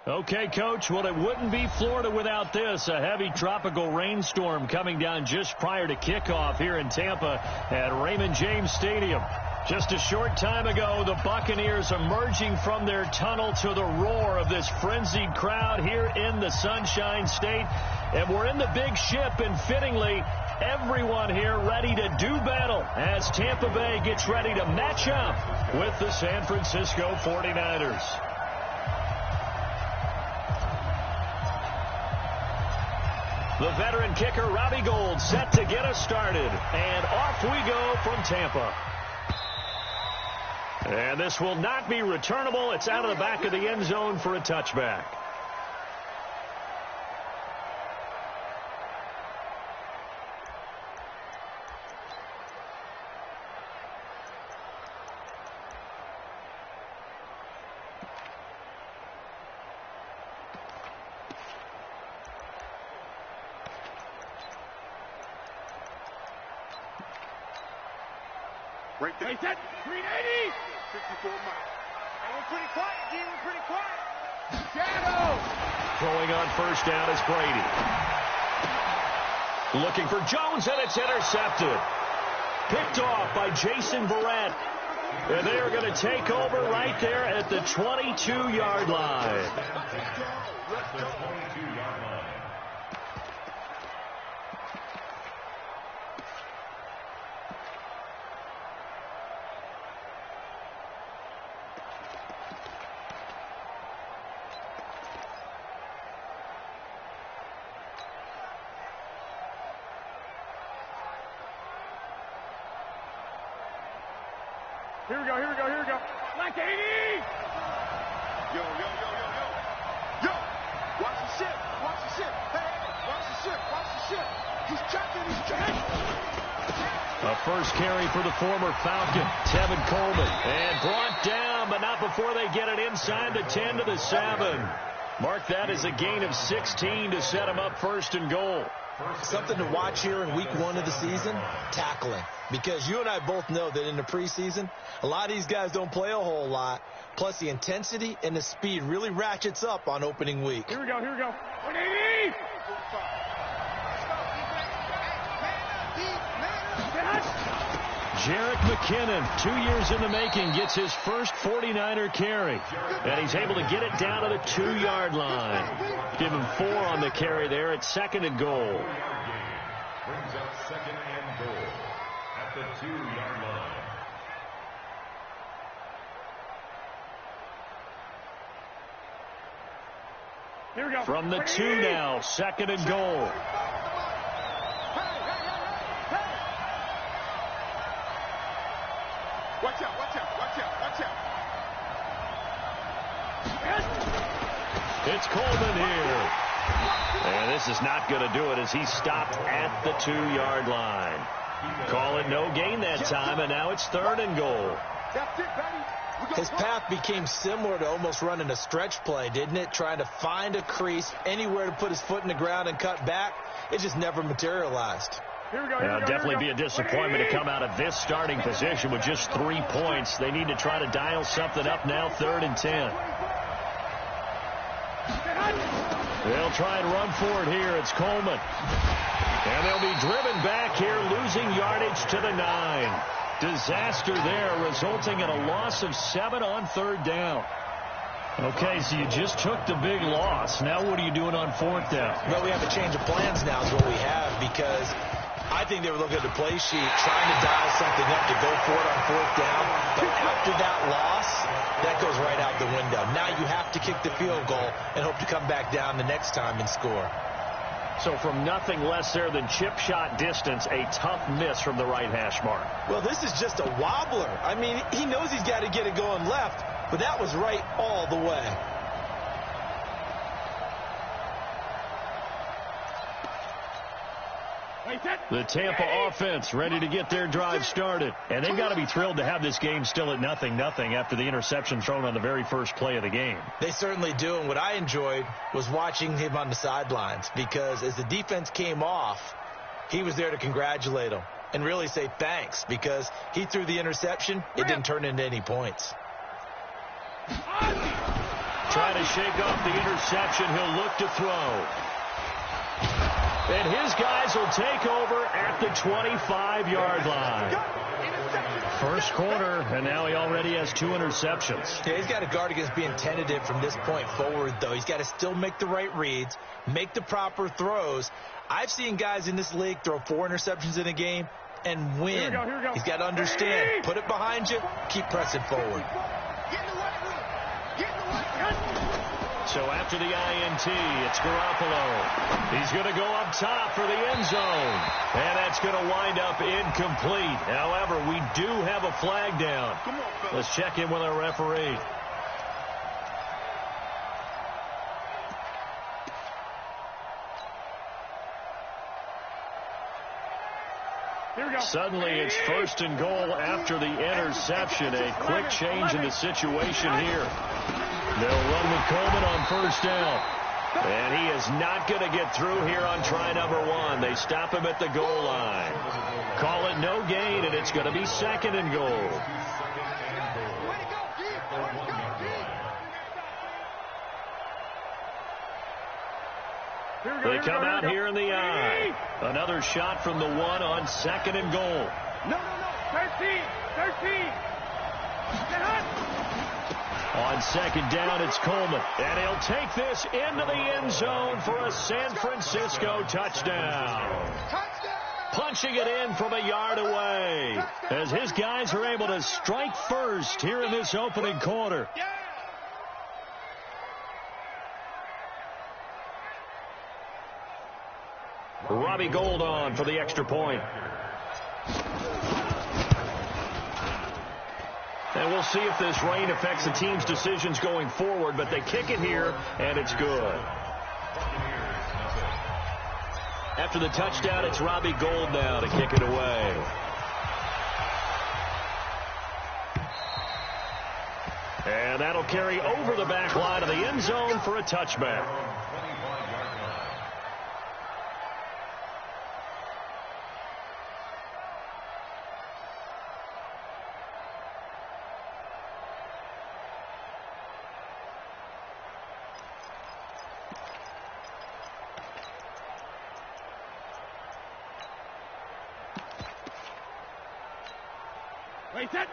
Okay, Coach, well, it wouldn't be Florida without this. A heavy tropical rainstorm coming down just prior to kickoff here in Tampa at Raymond James Stadium. Just a short time ago, the Buccaneers emerging from their tunnel to the roar of this frenzied crowd here in the Sunshine State. And we're in the big ship, and fittingly, everyone here ready to do battle as Tampa Bay gets ready to match up with the San Francisco 49ers. The veteran kicker, Robbie Gould, set to get us started. And off we go from Tampa. And this will not be returnable. It's out of the back of the end zone for a touchback. Right there. Set. 380. 54 miles. And we're pretty quiet, G. We're pretty quiet. Shadow. Throwing on first down is Brady. Looking for Jones, and it's intercepted. Picked off by Jason Verrett. And they are going to take over right there at the 22-yard line. Here we go, here we go, here we go. Like 80! Yo, yo, yo, yo, yo. Yo! Watch the ship, watch the ship. Hey, hey, watch the ship, watch the ship. He's checking, he's checking. A first carry for the former Falcon, Tevin Coleman. And brought down, but not before they get it inside the 10 to the 7. Mark that as a gain of 16 to set him up first and goal. Something to watch here in week 1 of the season, tackling. Because you and I both know that in the preseason, a lot of these guys don't play a whole lot. Plus, the intensity and the speed really ratchets up on opening week. Here we go, here we go. 180! Jerick McKinnon, 2 years in the making, gets his first 49er carry. And he's able to get it down to the 2-yard line. Give him 4 on the carry there at second and goal. Brings up second and goal at the 2-yard line. Here we go. From the 2 now, second and goal. Watch out, watch out, watch out, watch out. It's Coleman here. And this is not going to do it as he's stopped at the 2-yard line. Call it no gain that time, and now it's third and goal. That's it, buddy. His path became similar to almost running a stretch play, didn't it? Trying to find a crease, anywhere to put his foot in the ground and cut back. It just never materialized. Here we go, It'll definitely be a disappointment to come out of this starting position with just 3 points. They need to try to dial something up now, third and 10. They'll try and run for it here. It's Coleman. And they'll be driven back here, losing yardage to the 9. Disaster there, resulting in a loss of 7 on third down. Okay, so you just took the big loss. Now what are you doing on fourth down? Well, we have a change of plans now is what we have, because I think they were looking at the play sheet, trying to dial something up to go for it on fourth down. But after that loss, that goes right out the window. Now you have to kick the field goal and hope to come back down the next time and score. So from nothing less there than chip shot distance, a tough miss from the right hash mark. Well, this is just a wobbler. I mean, he knows he's got to get it going left, but that was right all the way. The Tampa offense ready to get their drive started. And they've got to be thrilled to have this game still at 0-0 after the interception thrown on the very first play of the game. They certainly do. And what I enjoyed was watching him on the sidelines, because as the defense came off, he was there to congratulate them. and really say thanks, because he threw the interception. It didn't turn into any points. Trying to shake off the interception. He'll look to throw. And his guys will take over at the 25-yard line. First quarter, and now he already has 2 interceptions. Yeah, he's got to guard against being tentative from this point forward, though. He's got to still make the right reads, make the proper throws. I've seen guys in this league throw 4 interceptions in a game and win. Here we go. He's got to understand, put it behind you, keep pressing forward. So after the INT, it's Garoppolo. He's going to go up top for the end zone. And that's going to wind up incomplete. However, we do have a flag down. Let's check in with our referee. Suddenly it's 1st and goal after the interception. A quick change in the situation here. They'll run with Coleman on 1st down. And he is not going to get through here on try number 1. They stop him at the goal line. Call it no gain, and it's going to be 2nd and goal. They come out here in the eye. Another shot from the 1 on 2nd and goal. No. 13. On 2nd down, it's Coleman. And he'll take this into the end zone for a San Francisco touchdown. Punching it in from a yard away as his guys are able to strike first here in this opening quarter. Robbie Gould on for the extra point. And we'll see if this rain affects the team's decisions going forward, but they kick it here, and it's good. After the touchdown, it's Robbie Gould now to kick it away. And that'll carry over the back line of the end zone for a touchback.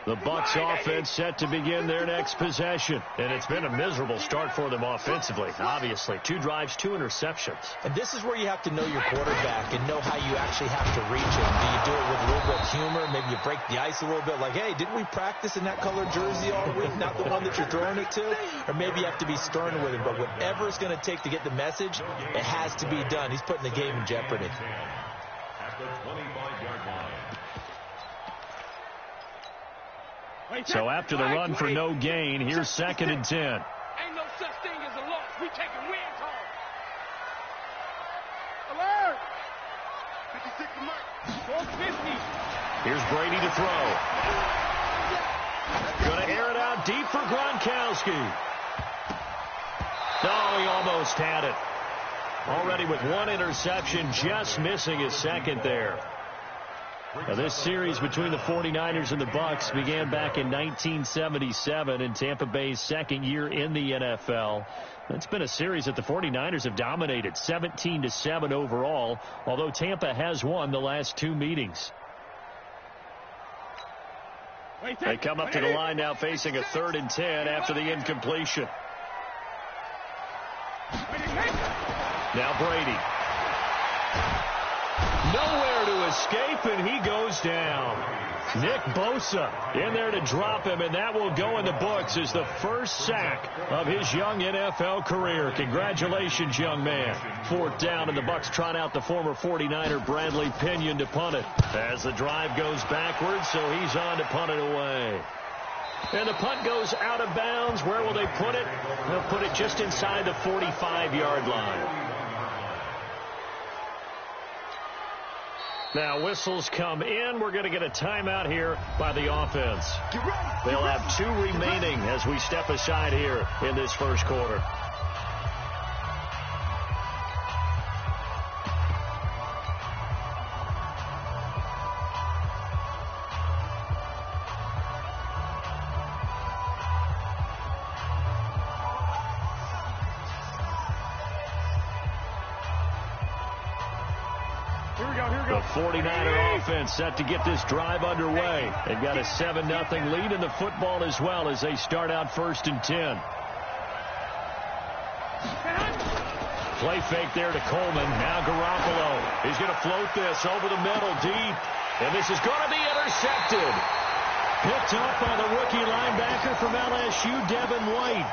The Bucs offense set to begin their next possession. And it's been a miserable start for them offensively, obviously. 2 drives, 2 interceptions. And this is where you have to know your quarterback and know how you actually have to reach him. Do you do it with a little bit of humor? Maybe you break the ice a little bit like, hey, didn't we practice in that colored jersey all week, not the one that you're throwing it to? Or maybe you have to be stern with him. But whatever it's going to take to get the message, it has to be done. He's putting the game in jeopardy. At the 25-yard line. So after the run for no gain, here's 2nd and 10. Ain't no such thing as a loss. We taking wins home. Alert! 56 to Mike. 450. Here's Brady to throw. Going to air it out deep for Gronkowski. Oh, he almost had it. Already with 1 interception, just missing his 2nd there. Now, this series between the 49ers and the Bucs began back in 1977 in Tampa Bay's 2nd year in the NFL. It's been a series that the 49ers have dominated, 17-7 overall, although Tampa has won the last 2 meetings. They come up to the line now facing a 3rd and 10 after the incompletion. Now Brady. Nowhere to escape, and he goes down. Nick Bosa in there to drop him, and that will go in the books as the first sack of his young NFL career. Congratulations, young man. 4th down, and the Bucs trot out the former 49er Bradley Pinion to punt it. As the drive goes backwards, so he's on to punt it away. And the punt goes out of bounds. Where will they put it? They'll put it just inside the 45-yard line. Now whistles come in. We're going to get a timeout here by the offense. They'll have 2 remaining as we step aside here in this first quarter. The 49er offense set to get this drive underway. They've got a 7-0 lead in the football as well as they start out 1st and 10. Play fake there to Coleman. Now Garoppolo. He's going to float this over the middle deep. And this is going to be intercepted. Picked up by the rookie linebacker from LSU, Devin White.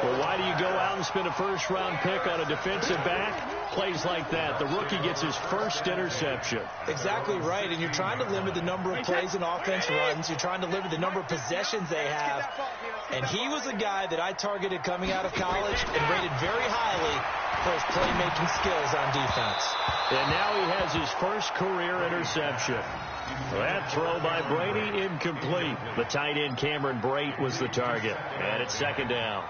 Well, why do you go out and spend a first-round pick on a defensive back? Plays like that. The rookie gets his first interception. Exactly right, and you're trying to limit the number of plays and offense runs. You're trying to limit the number of possessions they have. And he was a guy that I targeted coming out of college and rated very highly for his playmaking skills on defense. And now he has his first career interception. That throw by Brady incomplete. The tight end Cameron Brate was the target. And it's 2nd down.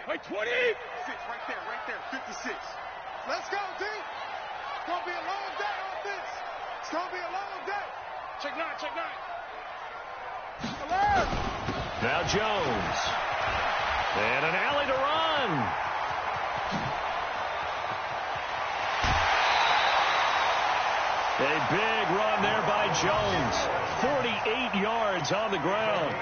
Wait, 20. 6, right there, 56. Let's go, D. It's going to be a long day on this. It's going to be a long day. Check 9. Now Jones. And an alley to run. A big run there by Jones. 48 yards on the ground.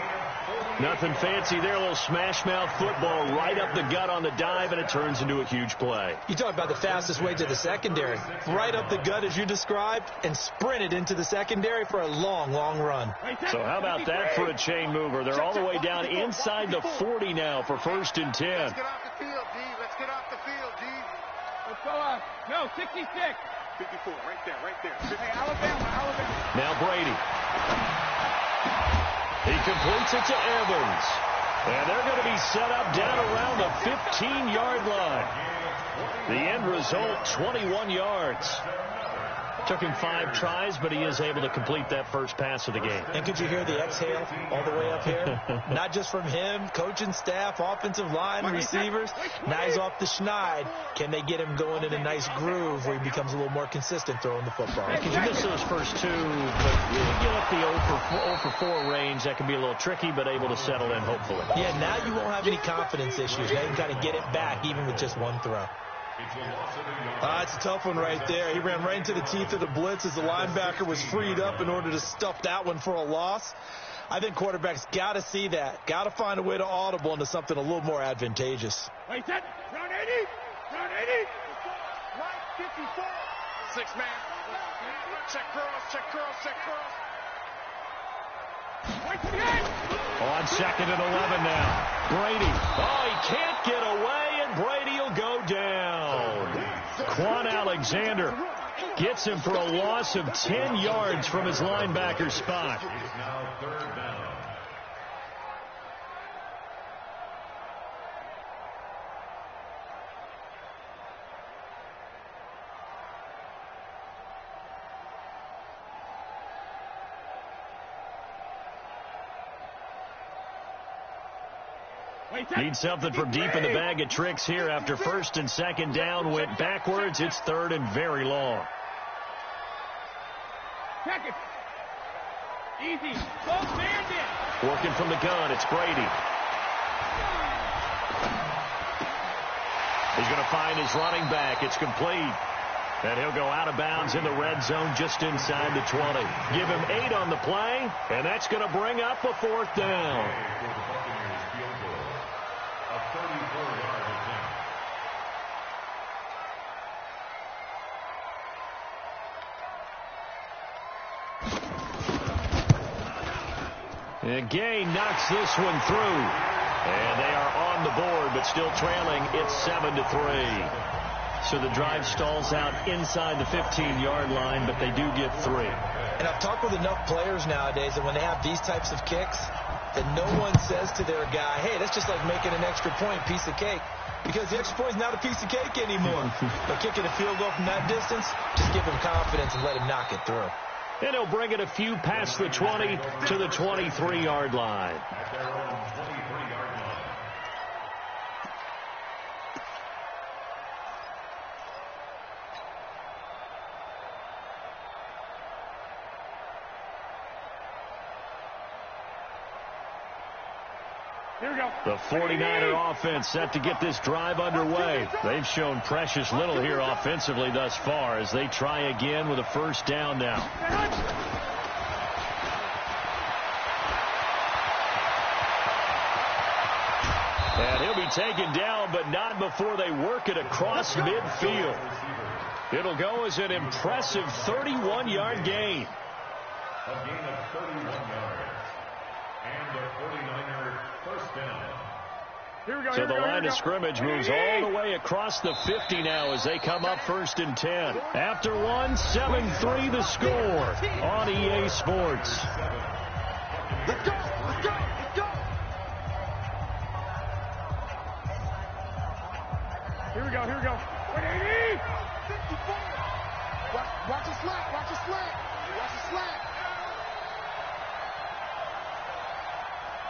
Nothing fancy there. A little smash-mouth football right up the gut on the dive, and it turns into a huge play. You talk about the fastest way to the secondary. Right up the gut, as you described, and sprinted into the secondary for a long, long run. So how about that for a chain mover? They're all the way down inside the 40 now for 1st and 10. Let's get off the field, D. Let's get off the field, D. Let's go up. No, 66. 54, right there. Hey, Alabama. Now Brady. He completes it to Evans. And they're going to be set up down around the 15-yard line. The end result, 21 yards. Took him 5 tries, but he is able to complete that first pass of the game. And could you hear the exhale all the way up here? Not just from him, coaching staff, offensive line, receivers. Now he's off the schneid. Can they get him going in a nice groove where he becomes a little more consistent throwing the football? Because you miss those first 2, but you get up the 0 for 4 range. That can be a little tricky, but able to settle in, hopefully. Yeah, now you won't have any confidence issues. Now you can kind of get it back, even with just 1 throw. It's a tough one right there. He ran right into the teeth of the blitz as the linebacker was freed up in order to stuff that one for a loss. I think quarterbacks got to see that. Got to find a way to audible into something a little more advantageous. Wait, set. Round 80. Right, 54. 6 man. Check cross. On 2nd and 11 now. Brady. Oh, he can't get away, and Brady will go down. Quan Alexander gets him for a loss of 10 yards from his linebacker spot. Need something from deep in the bag of tricks here after 1st and 2nd down went backwards. It's 3rd and very long. Check it. Easy. Both man in. Working from the gun, it's Brady. He's going to find his running back. It's complete. And he'll go out of bounds in the red zone just inside the 20. Give him 8 on the play, and that's going to bring up a 4th down. And Gay knocks this one through. And they are on the board, but still trailing. It's 7-3. So the drive stalls out inside the 15-yard line, but they do get 3. And I've talked with enough players nowadays that when they have these types of kicks, that no one says to their guy, hey, that's just like making an extra point, piece of cake. Because the extra point is not a piece of cake anymore. But kicking a field goal from that distance, just give him confidence and let him knock it through. And he'll bring it a few past the 20 to the 23-yard line. Here we go. The 49er offense set to get this drive underway. They've shown precious little here offensively thus far as they try again with a first down now. And he'll be taken down, but not before they work it across midfield. It'll go as an impressive 31-yard gain. A gain of 31 yards. And a 49er first down. So the line of scrimmage moves all the way across the 50 now as they come up 1st and 10. After one, 7-3 the score on EA Sports. Let's go. Let's go. Let's go. Here we go. Here we go. 180. Watch the slant. Watch the slant. Watch the slant.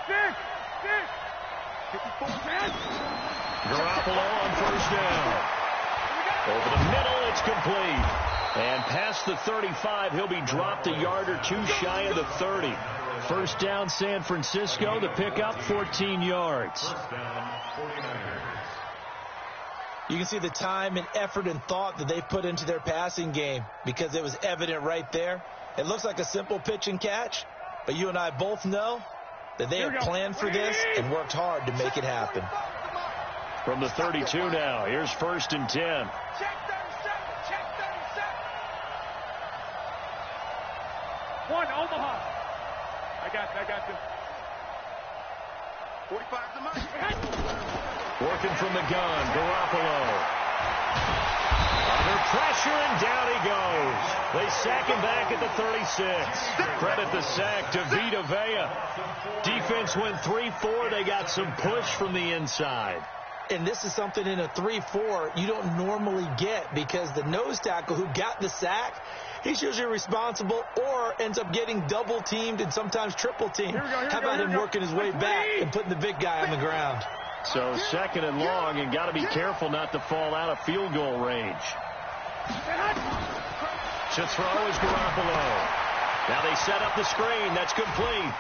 6. 54. Garoppolo on first down. Over the middle, it's complete. And past the 35, he'll be dropped a yard or two shy of the 30. First down, San Francisco. The pickup, 14 yards. First down, 49ers. You can see the time and effort and thought that they put into their passing game because it was evident right there. It looks like a simple pitch and catch, but you and I both know that they have planned for this and worked hard to make it happen. From the 32 now, here's 1st and 10. Check 37. Check 37. 1, Omaha. I got you. 45 to Mike. Working from the gun, Garoppolo. Under pressure, and down he goes. They sack him back at the 36. Credit the sack to Vita Vea. Defense went 3-4. They got some push from the inside. And this is something in a 3-4 you don't normally get because the nose tackle who got the sack, he's usually responsible or ends up getting double teamed and sometimes triple teamed. How about him working his way back and putting the big guy on the ground? So 2nd and long, and got to be careful not to fall out of field goal range. To throw is Garoppolo. Now they set up the screen. That's complete.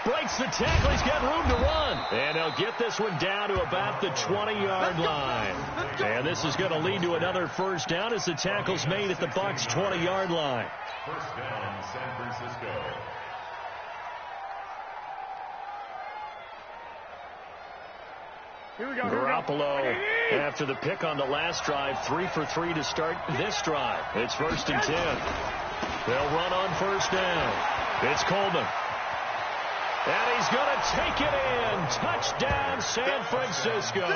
Breaks the tackle. He's got room to run. And they'll get this one down to about the 20-yard line. And this is going to lead to another first down as the tackle's made at the Bucs' 20-yard line. First down, San Francisco. Here we go. Garoppolo, after the pick on the last drive, 3 for 3 to start this drive. It's 1st and 10. They'll run on first down. It's Coleman. And he's going to take it in. Touchdown, San Francisco.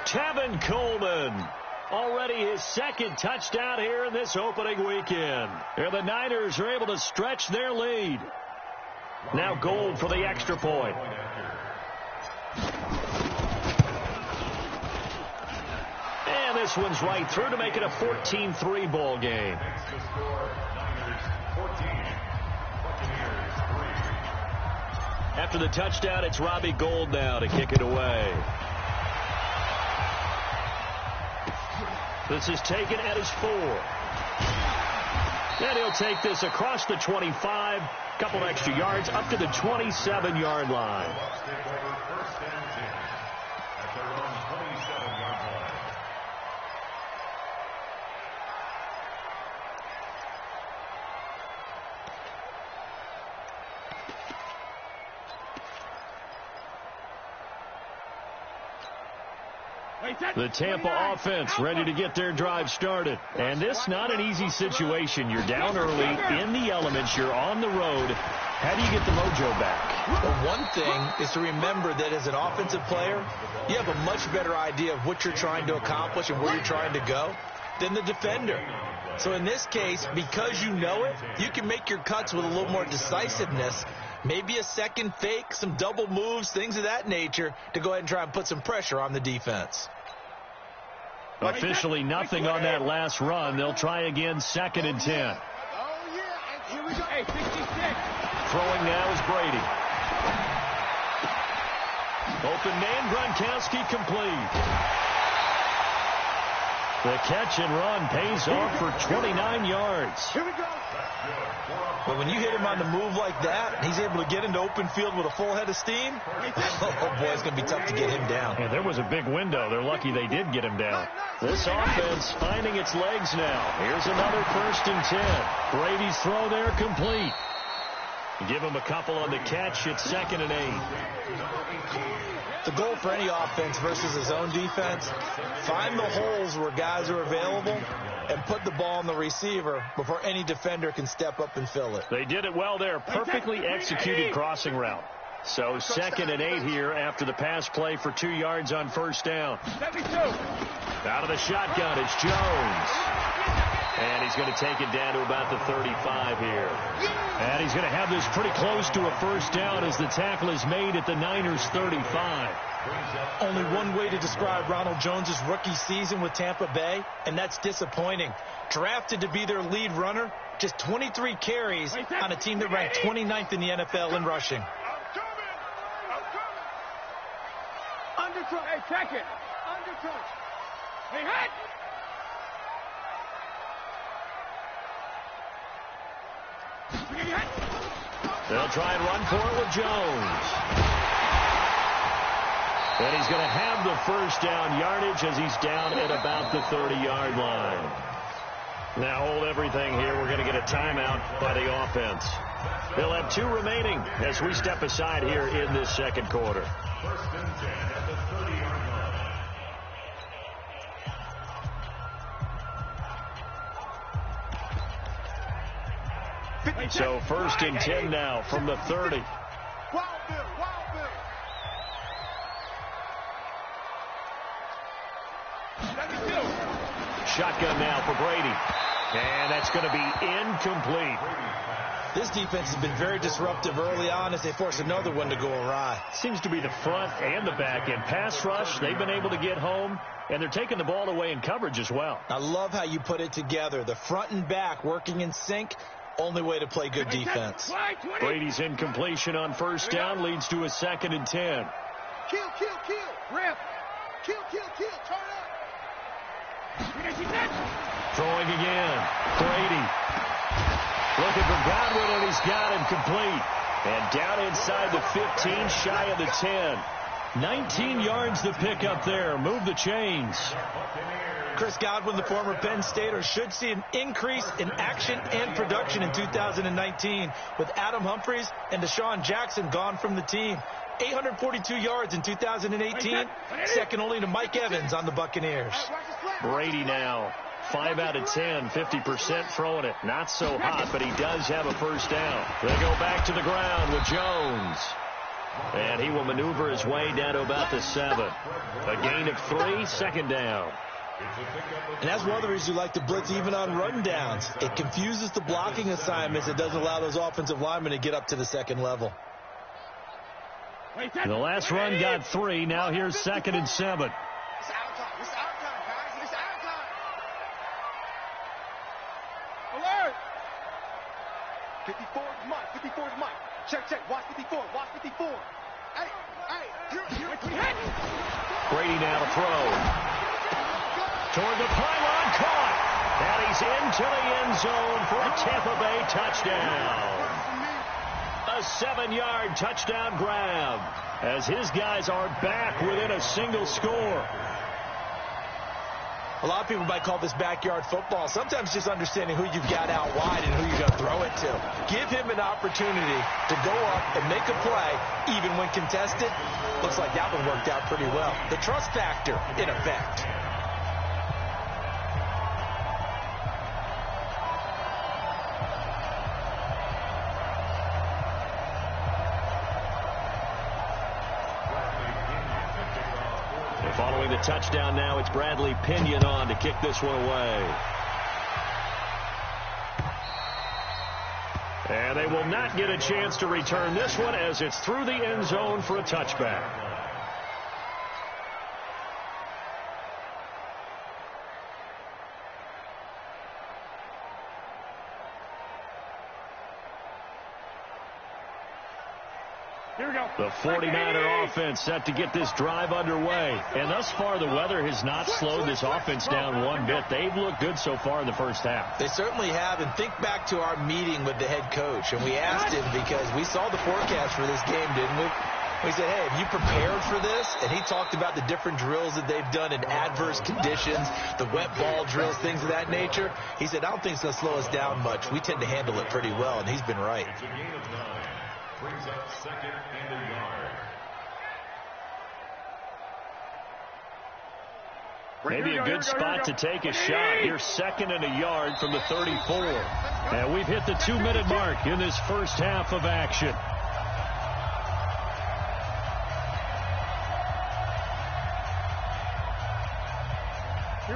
Tevin Coleman. Already his 2nd touchdown here in this opening weekend. And the Niners are able to stretch their lead. Now Gold for the extra point. And this one's right through to make it a 14-3 ball game. After the touchdown, it's Robbie Gould now to kick it away. This is taken at his 4. And he'll take this across the 25, couple extra yards, up to the 27-yard line. The Tampa offense ready to get their drive started. And this not an easy situation. You're down early, in the elements, you're on the road. How do you get the mojo back? Well, one thing is to remember that as an offensive player, you have a much better idea of what you're trying to accomplish and where you're trying to go than the defender. So in this case, because you know it, you can make your cuts with a little more decisiveness. Maybe a second fake, some double moves, things of that nature to go ahead and try and put some pressure on the defense. Officially nothing on that last run. They'll try again, 2nd and 10. Oh, yeah. Here we go. Hey, 66. Throwing now is Brady. Open man, Gronkowski complete. The catch and run pays off for 29 yards. Here we go. But when you hit him on the move like that, he's able to get into open field with a full head of steam. Oh, boy, it's going to be tough to get him down. Yeah, there was a big window. They're lucky they did get him down. This offense finding its legs now. Here's another 1st and 10. Brady's throw there complete. Give him a couple on the catch. It's 2nd and 8. The goal for any offense versus his own defense, find the holes where guys are available and put the ball on the receiver before any defender can step up and fill it. They did it well there. Perfectly executed crossing route. So 2nd and 8 here after the pass play for 2 yards on 1st down. Out of the shotgun, it's Jones. And he's going to take it down to about the 35 here. And he's going to have this pretty close to a 1st down as the tackle is made at the Niners' 35. Only one way to describe Ronald Jones' rookie season with Tampa Bay, and that's disappointing. Drafted to be their lead runner, just 23 carries on a team that ranked 29th in the NFL in rushing. Undercut. Hey, check it. Undercut. Hey, hit. They'll try and run for it with Jones. And he's going to have the 1st down yardage as he's down at about the 30-yard line. Now hold everything here. We're going to get a timeout by the offense. They'll have 2 remaining as we step aside here in this 2nd quarter. 1st and 10 at the 30-yard line. So 1st and 10 now from the 30. Wild Bill. Shotgun now for Brady. And that's going to be incomplete. This defense has been very disruptive early on as they force another one to go awry. Seems to be the front and the back end. Pass rush, they've been able to get home, and they're taking the ball away in coverage as well. I love how you put it together. The front and back working in sync. Only way to play good defense. Brady's incompletion on 1st down leads to a 2nd and 10. Kill. Rip. Kill. Turn up. Throwing again. Brady. Looking for Godwin, and he's got him complete. And down inside the 15, shy of the 10. 19 yards to pick up there. Move the chains. Chris Godwin, the former Penn Stater, should see an increase in action and production in 2019 with Adam Humphries and Deshaun Jackson gone from the team. 842 yards in 2018, second only to Mike Evans on the Buccaneers. Brady now, 5 out of 10, 50% throwing it. Not so hot, but he does have a 1st down. They go back to the ground with Jones. And he will maneuver his way down to about the 7. A gain of 3, 2nd down. And that's one of the reasons you like to blitz even on run downs. It confuses the blocking assignments. It doesn't allow those offensive linemen to get up to the 2nd level. The last run got 3. Now here's 2nd and 7. It's our time, guys. It's our time. Alert. 54 is Mike. Check. Watch 54. Hey. Brady now to throw. Toward the pylon, caught. And he's into the end zone for a Tampa Bay touchdown. A 7-yard touchdown grab as his guys are back within a single score. A lot of people might call this backyard football. Sometimes just understanding who you've got out wide and who you're going to throw it to. Give him an opportunity to go up and make a play, even when contested. Looks like that one worked out pretty well. The trust factor in effect. Following the touchdown now, it's Bradley Pinion on to kick this one away. And they will not get a chance to return this one as it's through the end zone for a touchback. Here we go. The 49er offense set to get this drive underway. And thus far, the weather has not slowed this offense down one bit. They've looked good so far in the first half. They certainly have. And think back to our meeting with the head coach. And we asked him, because we saw the forecast for this game, didn't we? We said, hey, have you prepared for this? And he talked about the different drills that they've done in adverse conditions, the wet ball drills, things of that nature. He said, I don't think it's going to slow us down much. We tend to handle it pretty well, and he's been right. It's a gain of 9. Brings up 2nd and a yard. Maybe a good spot to take a shot. Here's 2nd and a yard from the 34. And we've hit the 2-minute mark in this first half of action.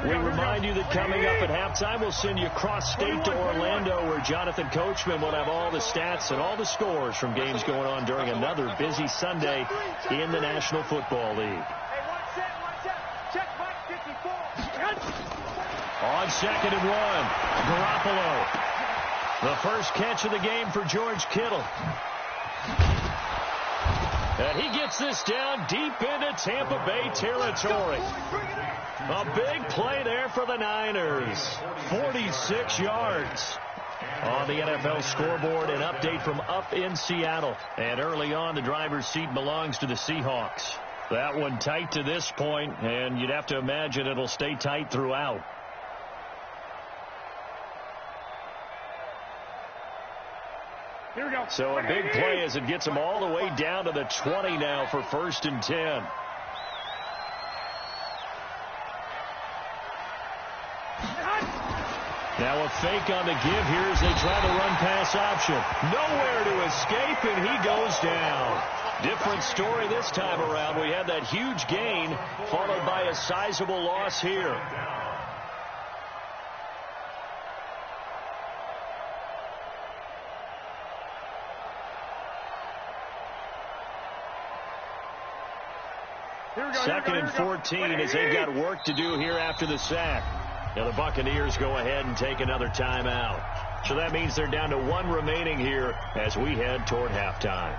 We remind you that coming up at halftime, we'll send you cross-state to Orlando, where Jonathan Coachman will have all the stats and all the scores from games going on during another busy Sunday in the National Football League. Hey, one set. Check Mike 54. On 2nd and 1, Garoppolo. The first catch of the game for George Kittle. And he gets this down deep into Tampa Bay territory. A big play there for the Niners. 46 yards. On the NFL scoreboard, an update from up in Seattle. And early on, the driver's seat belongs to the Seahawks. That one tight to this point, and you'd have to imagine it'll stay tight throughout. Here we go. So a big play as it gets them all the way down to the 20 now for 1st and 10. Now a fake on the give here as they try the run-pass option. Nowhere to escape, and he goes down. Different story this time around. We had that huge gain followed by a sizable loss here. Second and 14 as they've got work to do here after the sack. Now the Buccaneers go ahead and take another timeout. So that means they're down to 1 remaining here as we head toward halftime.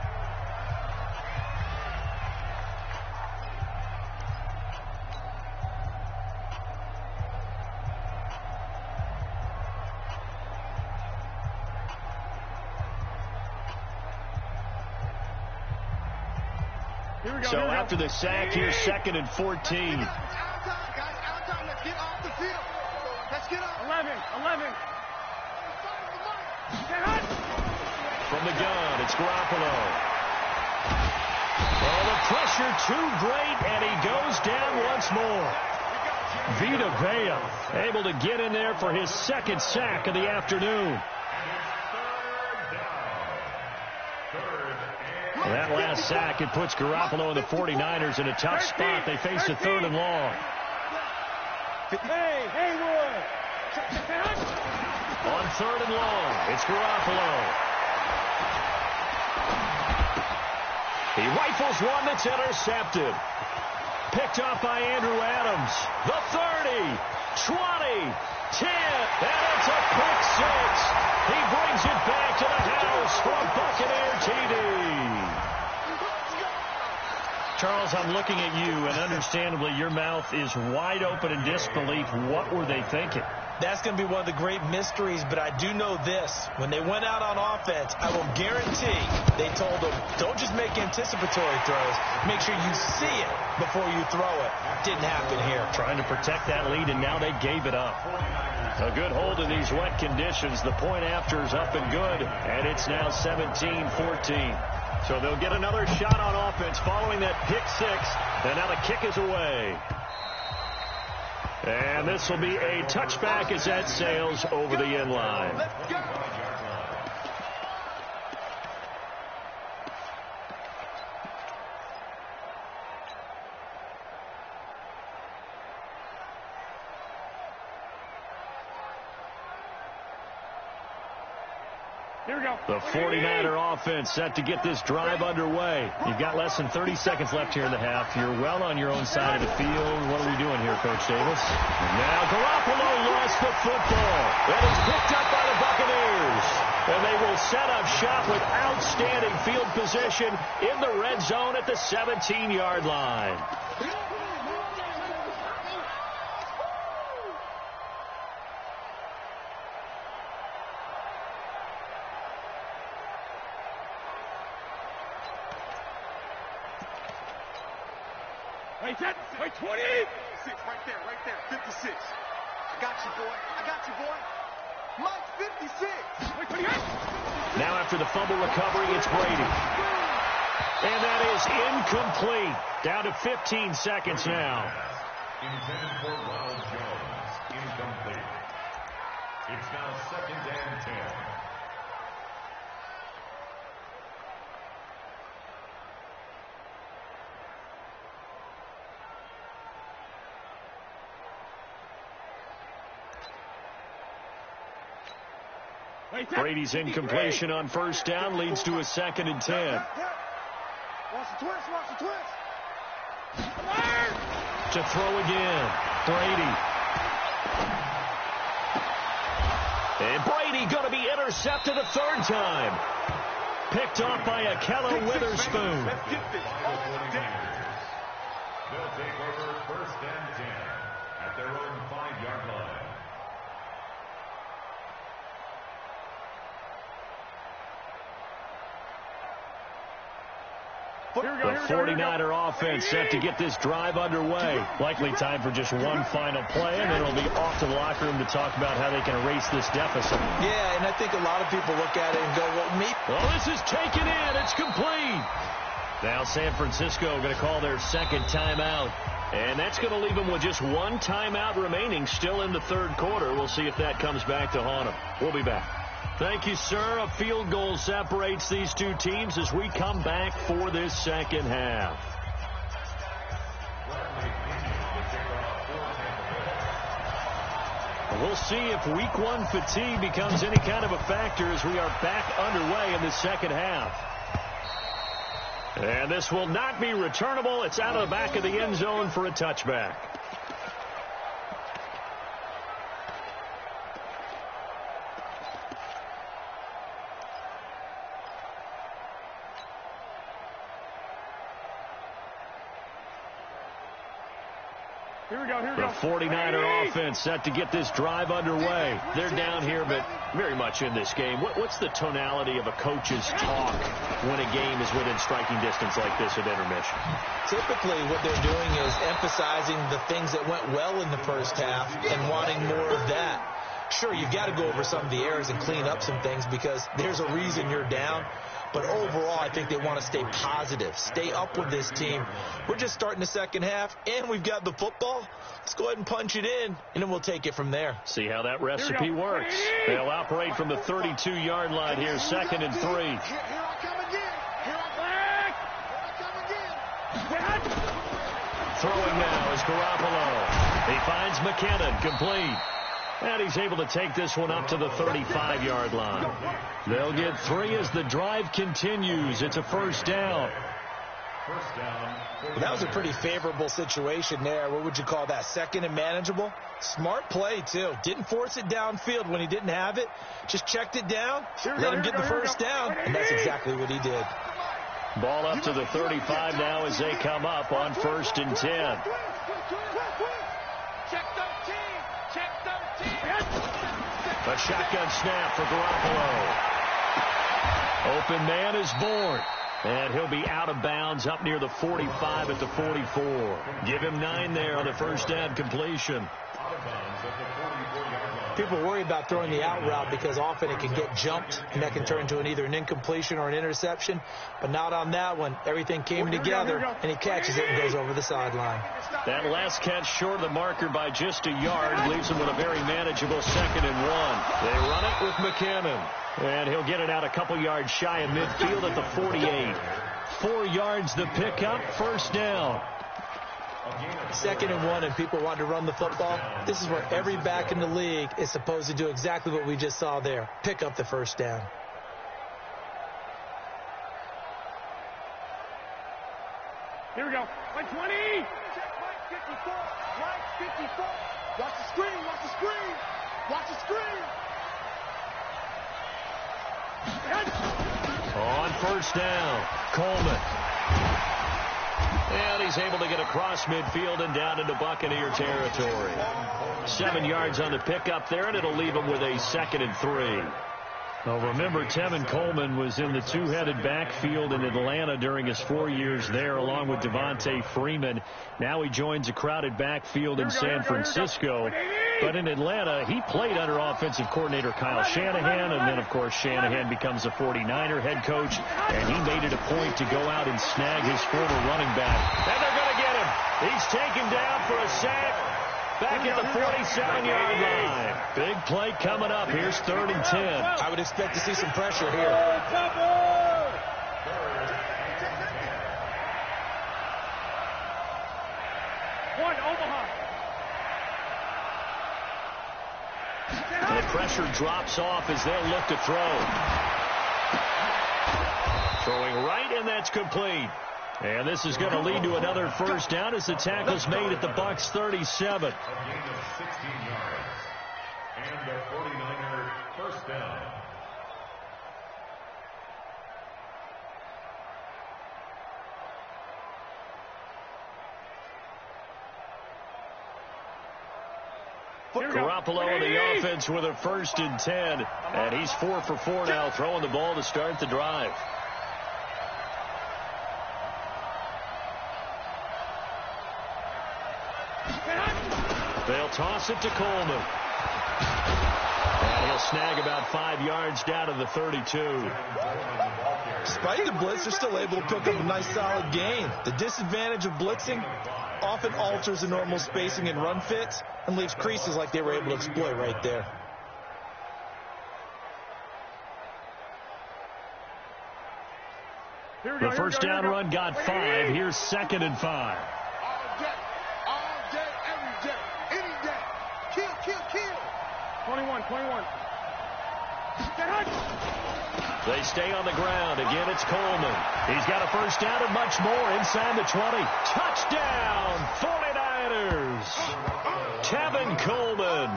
So after the sack, here's 2nd and 14. Let's get off the field. Let's get off. 11. From the gun, it's Garoppolo. Oh, the pressure too great, and he goes down once more. Vita Vea able to get in there for his 2nd sack of the afternoon. That last sack, it puts Garoppolo and the 49ers in a tough spot. They face a 3rd and long. Hey, Roy. On 3rd and long, it's Garoppolo. He rifles one that's intercepted. Picked off by Andrew Adams. The 30, 20, 10, and it's a pick 6. He brings it back to the house for a Buccaneer TD. Charles, I'm looking at you, and understandably, your mouth is wide open in disbelief. What were they thinking? That's going to be one of the great mysteries, but I do know this. When they went out on offense, I will guarantee they told them, don't just make anticipatory throws. Make sure you see it before you throw it. Didn't happen here. Trying to protect that lead, and now they gave it up. A good hold in these wet conditions. The point after is up and good, and it's now 17-14. So they'll get another shot on offense following that pick 6, and now the kick is away. And this will be a touchback as that sails over the end line. Let's go. Here we go. The 49er offense set to get this drive underway. You've got less than 30 seconds left here in the half. You're well on your own side of the field. What are we doing here, Coach Davis? Now Garoppolo lost the football. That is picked up by the the Buccaneers. And they will set up shop with outstanding field position in the red zone at the 17-yard line. Wait, 20. 6 right there, 56. I got you, boy. Mike, 56. Now after the fumble recovery, it's Brady. And that is incomplete. Down to 15 seconds now. Intended for Ronald Jones. Incomplete. It's now 2nd and 10. Brady's incompletion on first down leads to a 2nd and 10. Watch the twist. To throw again, Brady. And Brady going to be intercepted a 3rd time. Picked off by Akella Witherspoon. They'll take over 1st and 10 at their own 5-yard line. The 49er offense set to get this drive underway. Likely time for just one final play, and then it'll be off to the locker room to talk about how they can erase this deficit. Yeah, and I think a lot of people look at it and go, well, this is taken in. It's complete. Now San Francisco going to call their 2nd timeout. And that's going to leave them with just one timeout remaining still in the 3rd quarter. We'll see if that comes back to haunt them. We'll be back. Thank you, sir. A field goal separates these two teams as we come back for this 2nd half. We'll see if week 1 fatigue becomes any kind of a factor as we are back underway in the 2nd half. And this will not be returnable. It's out of the back of the end zone for a touchback. The 49er offense set to get this drive underway. They're down here, but very much in this game. What's the tonality of a coach's talk when a game is within striking distance like this at intermission? Typically, what they're doing is emphasizing the things that went well in the first half and wanting more of that. Sure, you've got to go over some of the errors and clean up some things because there's a reason you're down. But overall, I think they want to stay positive, stay up with this team. We're just starting the 2nd half, and we've got the football. Let's go ahead and punch it in, and then we'll take it from there. See how that recipe works. They'll operate from the 32-yard line here, 2nd and 3. Here I come again. Throwing now is Garoppolo. He finds McKinnon, complete. And he's able to take this one up to the 35-yard line. They'll get 3 as the drive continues. It's a 1st down. Well, that was a pretty favorable situation there. What would you call that? 2nd and manageable? Smart play, too. Didn't force it downfield when he didn't have it. Just checked it down, let him get the 1st down, and that's exactly what he did. Ball up to the 35 now as they come up on 1st and 10. A shotgun snap for Garoppolo. Open man is born. And he'll be out of bounds up near the 45 at the 44. Give him 9 there on the 1st down completion. People worry about throwing the out route because often it can get jumped, and that can turn into either an incompletion or an interception. But not on that one. Everything came together, and he catches it and goes over the sideline. That last catch short of the marker by just a yard leaves him with a very manageable 2nd and 1. They run it with McKinnon, and he'll get it out a couple yards shy of midfield at the 48. 4 yards the pickup, 1st down. 2nd and 1, and people want to run the football. This is where every back in the league is supposed to do exactly what we just saw there. Pick up the 1st down. Here we go. 120. Right 54. Right 54. Watch the screen. Watch the screen. Watch the screen. On first down, Coleman. And he's able to get across midfield and down into Buccaneer territory. 7 yards on the pickup there, and it'll leave him with a 2nd and 3. Well, remember, Tevin Coleman was in the two-headed backfield in Atlanta during his 4 years there, along with Devontae Freeman. Now he joins a crowded backfield in San Francisco. But in Atlanta, he played under offensive coordinator Kyle Shanahan, and then, of course, Shanahan becomes a 49er head coach, and he made it a point to go out and snag his former running back. And they're going to get him. He's taken down for a sack. Back at the 47-yard line. Big play coming up. Here's 3rd and 10. I would expect to see some pressure here. One, Omaha. And the pressure drops off as they'll look to throw. Throwing right, and that's complete. And this is going to lead to another first down as the tackle's made at the Bucs 37. A gain of 16 yards. And a 49er first down. Garoppolo in the offense with a 1st and 10. And he's 4 for 4 now, throwing the ball to start the drive. They'll toss it to Coleman. And he'll snag about 5 yards down to the 32. Despite the blitz, they're still able to pick up a nice solid gain. The disadvantage of blitzing often alters the normal spacing and run fits and leaves creases like they were able to exploit right there. The first down run got 5. Here's 2nd and 5. All day, every day, any day. Kill, kill, kill. 21. They stay on the ground. Again, it's Coleman. He's got a first down and much more inside the 20. Touchdown, 49ers. Tevin Coleman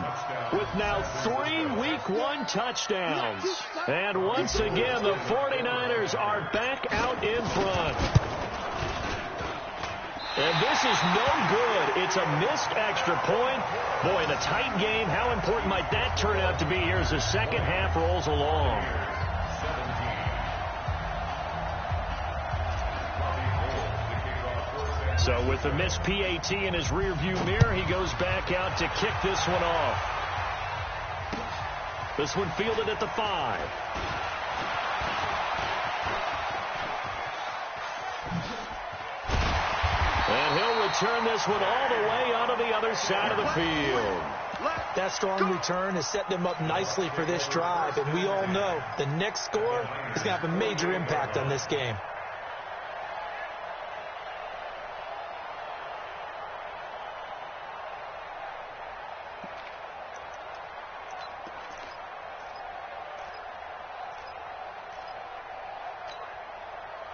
with now 3 Week 1 touchdowns. And once again, the 49ers are back out in front. And this is no good. It's a missed extra point. Boy, in a tight game, how important might that turn out to be here as the second half rolls along? So with the missed PAT in his rearview mirror, he goes back out to kick this one off. This one fielded at the 5. And he'll return this one all the way onto the other side of the field. That strong return has set them up nicely for this drive, and we all know the next score is going to have a major impact on this game.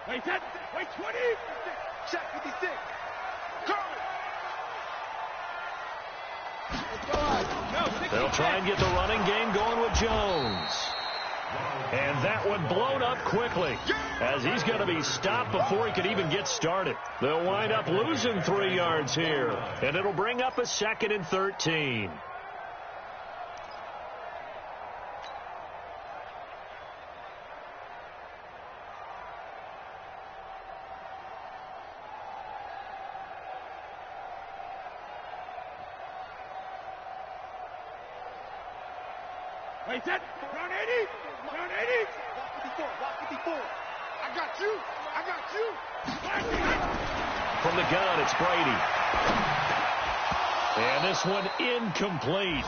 Wait, 20. Check 56. They'll try and get the running game going with Jones. And that one blown up quickly as he's going to be stopped before he could even get started. They'll wind up losing 3 yards here, and it'll bring up a 2nd and 13. Wait, round 80. Round 80. Block 54. I got you. From the gun, it's Brady. And this one incomplete.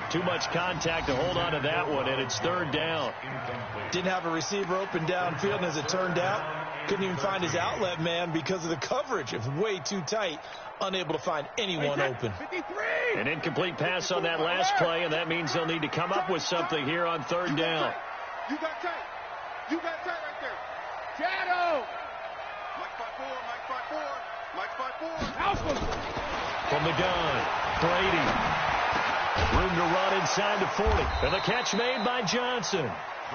Too much contact to hold on to that one, and it's 3rd down. Didn't have a receiver open downfield, and as it turned out, couldn't even find his outlet man because of the coverage. It was way too tight, unable to find anyone open. 53. An incomplete pass on that last play, and that means they'll need to come up with something here on 3rd down. You got tight right there. Shadow. Mike 5-4. Alpha. From the gun, Brady. Room to run inside the 40. And the catch made by Johnson.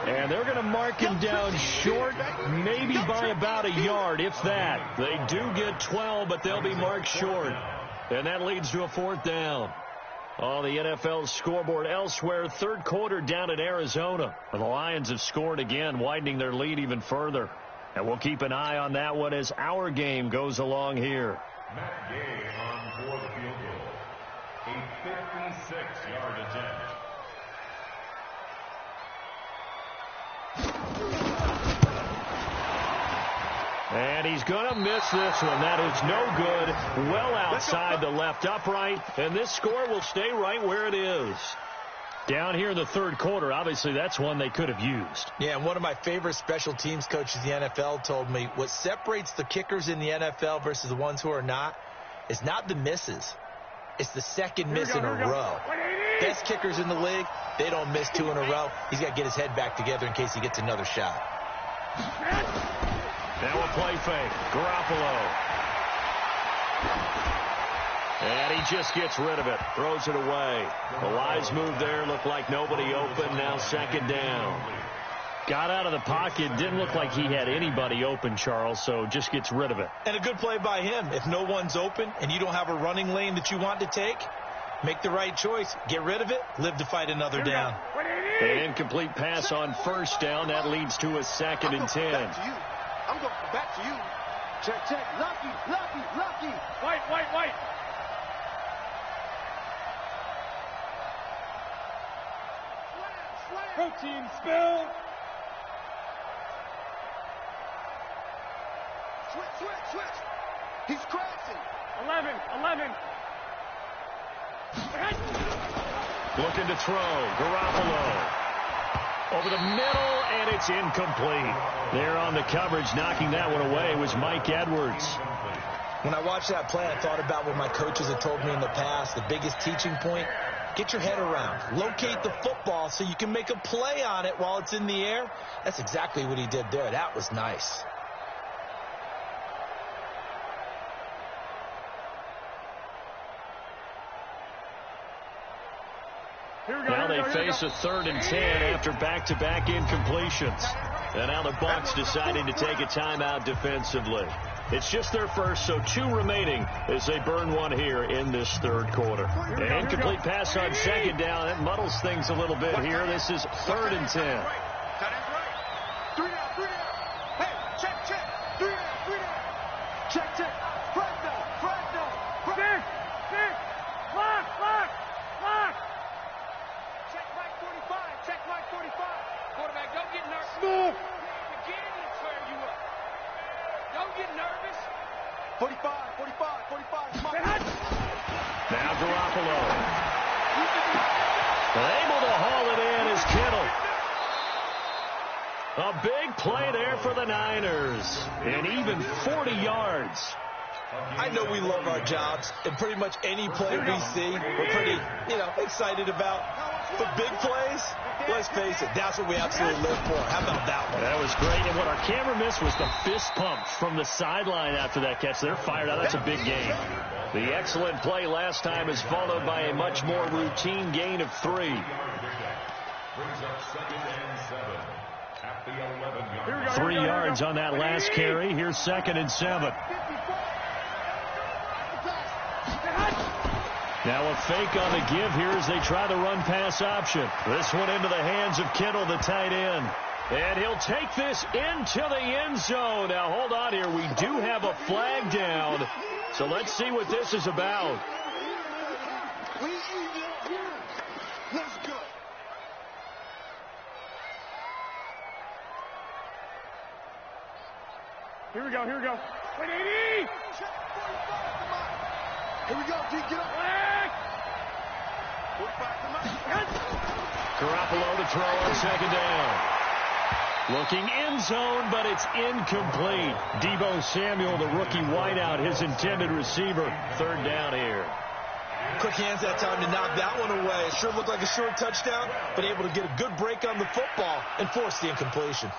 And they're going to mark him down short, maybe by about a yard, if that. They do get 12, but they'll be marked short. And that leads to a 4th down. On the NFL scoreboard elsewhere, third quarter down in Arizona. The Lions have scored again, widening their lead even further. And we'll keep an eye on that one as our game goes along here. Matt Gay on for the field goal. A 56-yard attempt. And he's going to miss this one. That is no good. Well outside the left upright. And this score will stay right where it is. Down here in the third quarter, obviously that's one they could have used. Yeah, and one of my favorite special teams coaches in the NFL told me what separates the kickers in the NFL versus the ones who are not is not the misses. It's the second miss in a row. Best kickers in the league, they don't miss 2 in a row. He's got to get his head back together in case he gets another shot. Now a play fake. Garoppolo. And he just gets rid of it. Throws it away. The wise move there. Looked like nobody open. Now second down. Got out of the pocket. Didn't look like he had anybody open, Charles, so just gets rid of it. And a good play by him. If no one's open and you don't have a running lane that you want to take, make the right choice. Get rid of it. Live to fight another down. An incomplete pass on first down. That leads to a 2nd and 10. I'm going back to you. Check, check. Lucky, lucky, lucky. White, white, white. Protein spill. Switch, switch, switch. He's crashing. 11. Looking to throw. Garoppolo. Over the middle, and it's incomplete. There on the coverage, knocking that one away, was Mike Edwards. When I watched that play, I thought about what my coaches had told me in the past. The biggest teaching point, get your head around. Locate the football so you can make a play on it while it's in the air. That's exactly what he did there. That was nice. Now they face a 3rd and 10 after back-to-back incompletions. And now the Bucs deciding to take a timeout defensively. It's just their first, so 2 remaining as they burn one here in this third quarter. An incomplete pass on second down. That muddles things a little bit here. This is 3rd and 10. That is right. 3 down, 3 down. Hey, check, check. 3 down, 3 down. Check, check. Flag down, flag down. Six. Lock. Check Mike 45. Check Mike 45. Quarterback, don't get nervous. Move. Begin to clear you up. Don't get nervous. 45. Now Garoppolo. Able to haul it in is Kittle. A big play there for the Niners. And even 40 yards. I know we love our jobs, and pretty much any play we see, we're pretty, excited about. But big plays, let's face it, that's what we absolutely live for. How about that one? That was great. And what our camera missed was the fist pump from the sideline after that catch. They're fired out. That's a big gain. The excellent play last time is followed by a much more routine gain of 3. Brings up 2nd and 7 at the 11-yard. 3 yards on that last carry. Here's 2nd and 7. Now a fake on the give here as they try the run-pass option. This one into the hands of Kittle, the tight end. And he'll take this into the end zone. Now hold on here. We do have a flag down. So let's see what this is about. Let's go. Here we go. Wait, 80. Check 45. Come on. Here we go. D, get up. 45. Come on. Garoppolo to throw on second down. Looking end zone, but it's incomplete. Deebo Samuel, the rookie wideout, his intended receiver. 3rd down here. Quick hands that time to knock that one away. It sure looked like a short touchdown, but able to get a good break on the football and force the incompletion.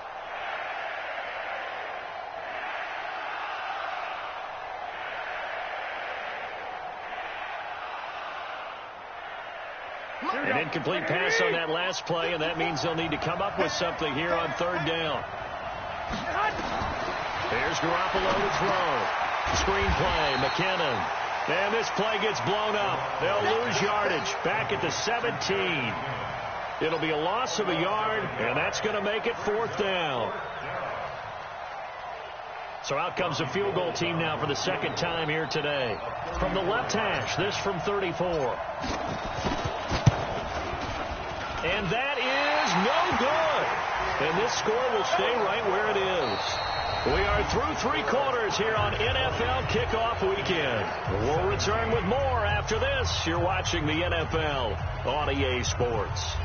An incomplete pass on that last play, and that means they'll need to come up with something here on third down. Here's Garoppolo to throw. Screen play, McKinnon. And this play gets blown up. They'll lose yardage back at the 17. It'll be a loss of a yard, and that's going to make it fourth down. So out comes a field goal team now for the second time here today. From the left hash, this from 34. And that is no good. And this score will stay right where it is. We are through three quarters here on NFL Kickoff Weekend. We'll return with more after this. You're watching the NFL on EA Sports.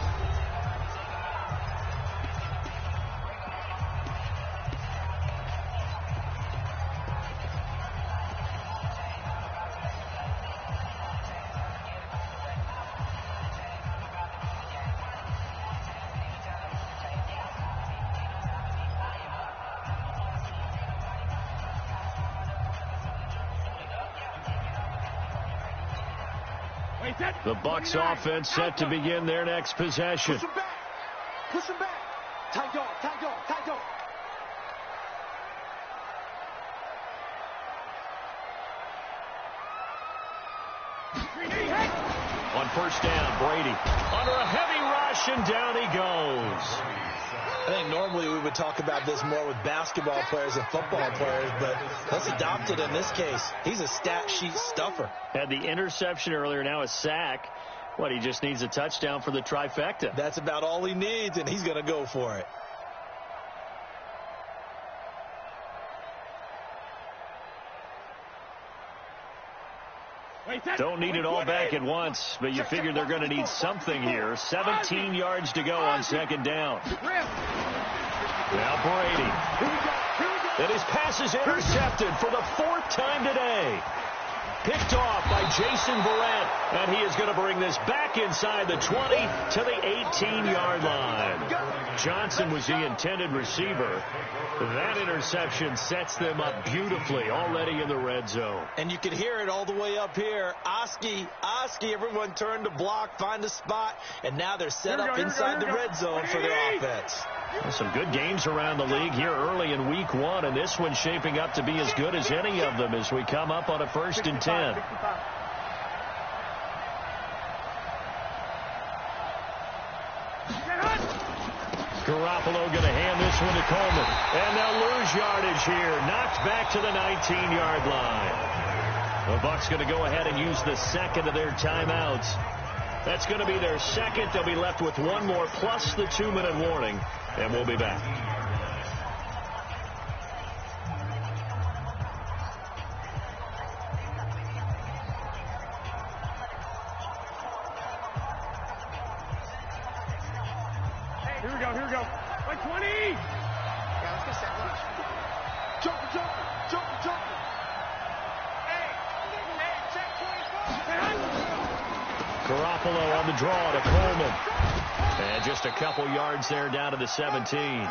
The Bucs offense set to begin their next possession. Push him back. Push him back. Tight dog, tight dog, tight dog. On first down, Brady under a heavy rush, and down he goes. I think normally we would talk about this more with basketball players and football players, but let's adopt it in this case. He's a stat sheet stuffer. Had the interception earlier, now a sack. What, he just needs a touchdown for the trifecta. That's about all he needs, and he's going to go for it. Don't need it all back at once, but you figure they're going to need something here. 17 yards to go on second down. Now Brady. And his pass is intercepted for the fourth time today. Picked off by Jason Verrett, and he is going to bring this back inside the 20 to the 18-yard line. Johnson was the intended receiver. That interception sets them up beautifully already in the red zone. And you can hear it all the way up here. Oski, everyone turned to block, find a spot, and now they're set up inside the red zone for their offense. Some good games around the league here early in week one, and this one's shaping up to be as good as any of them as we come up on a 1st and 10. Garoppolo going to hand this one to Coleman, and they'll lose yardage here, knocked back to the 19-yard line. The Bucs going to go ahead and use the second of their timeouts. That's going to be their second. They'll be left with one more plus the 2-minute warning, and we'll be back. Here we go, here we go. 120! Yeah, let's get set. Watch. Jumper, jumper, jumper, jumper. Hey, check 24. Garoppolo on the draw to Coleman. And just a couple yards there down to the 17.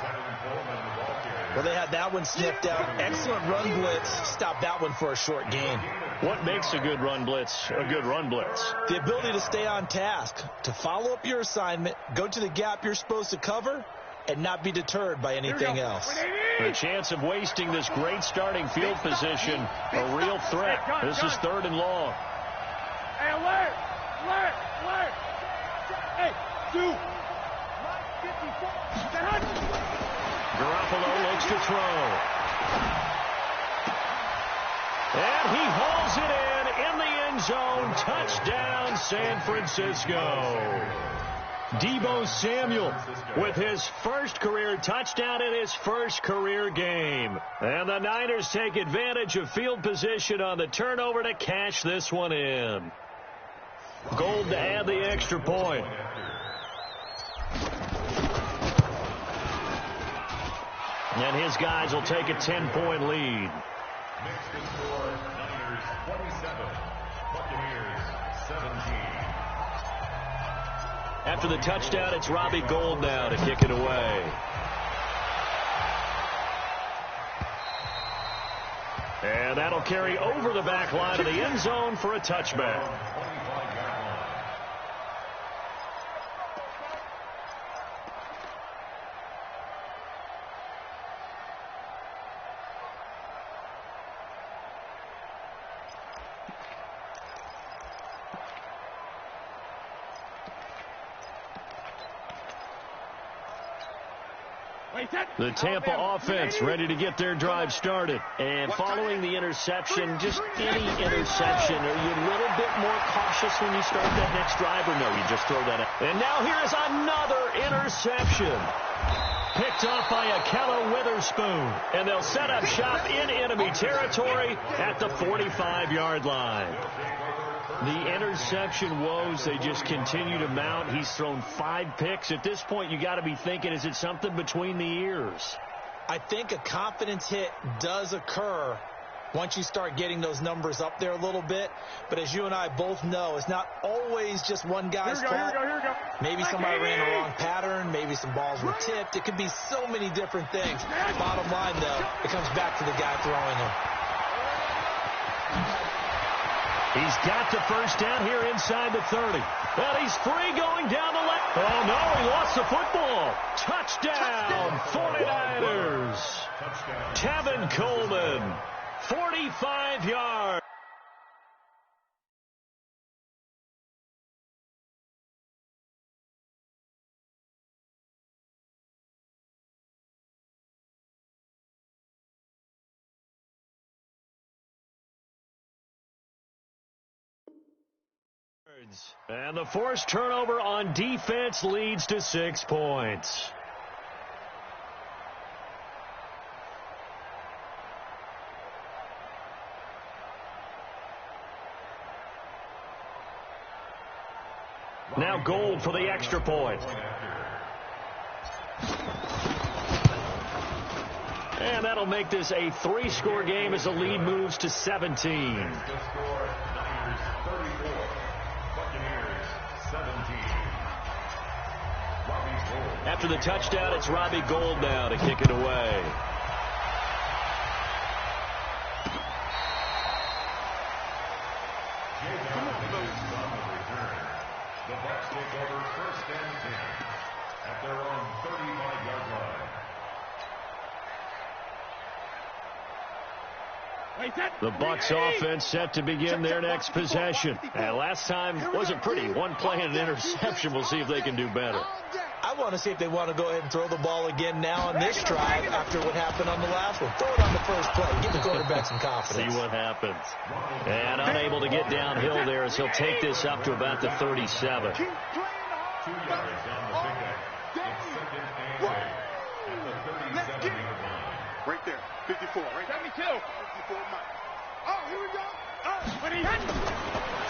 Well, they had that one sniffed out. Excellent run blitz. Stop that one for a short gain. What makes a good run blitz a good run blitz? The ability to stay on task, to follow up your assignment, go to the gap you're supposed to cover, and not be deterred by anything else. The chance of wasting this great starting field position, a real threat. This is 3rd and long. Hey, alert! Alert! Alert! Hey, two! Garoppolo looks to throw. And he hauls it in the end zone. Touchdown, San Francisco. Deebo Samuel with his first career touchdown in his first career game. And the Niners take advantage of field position on the turnover to cash this one in. Gold to add the extra point. And his guys will take a 10-point lead. Next to score, Niners 27, Buccaneers 17. After the touchdown, it's Robbie Gould now to kick it away. And that'll carry over the back line of the end zone for a touchback. The Tampa offense ready to get their drive started. And following the interception, just any interception, are you a little bit more cautious when you start that next drive, or no, you just throw that out? And now here is another interception. Picked off by Akello Witherspoon. And they'll set up shop in enemy territory at the 45-yard line. The interception woes, they just continue to mount. He's thrown 5 picks. At this point, you got to be thinking, is it something between the ears? I think a confidence hit does occur once you start getting those numbers up there a little bit. But as you and I both know, it's not always just one guy's fault. Maybe somebody ran the wrong pattern. Maybe some balls were tipped. It could be so many different things. Bottom line, though, it comes back to the guy throwing them. He's got the first down here inside the 30. And he's free going down the left. Oh, no, he lost the football. Touchdown, 49ers. Tevin Coleman, 45 yards. And the forced turnover on defense leads to 6 points. Now Gold for the extra point. And that'll make this a 3-score game as the lead moves to 17. After the touchdown, it's Robbie Gould now to kick it away. The Bucs take over 1st and 10 at their own 35-yard line. The Bucs offense set to begin their next possession. And last time wasn't pretty. One play and an interception. We'll see if they can do better. I want to see if they want to go ahead and throw the ball again now on this drive after what happened on the last one. Throw it on the first play. Give the quarterback some confidence. See what happens. And unable to get downhill there as he'll take this up to about the 37. 2 yards down the pickup. It's 2nd and 8 at the 37-yard line. Right there. 54. Right 72. 54. Oh, here we go.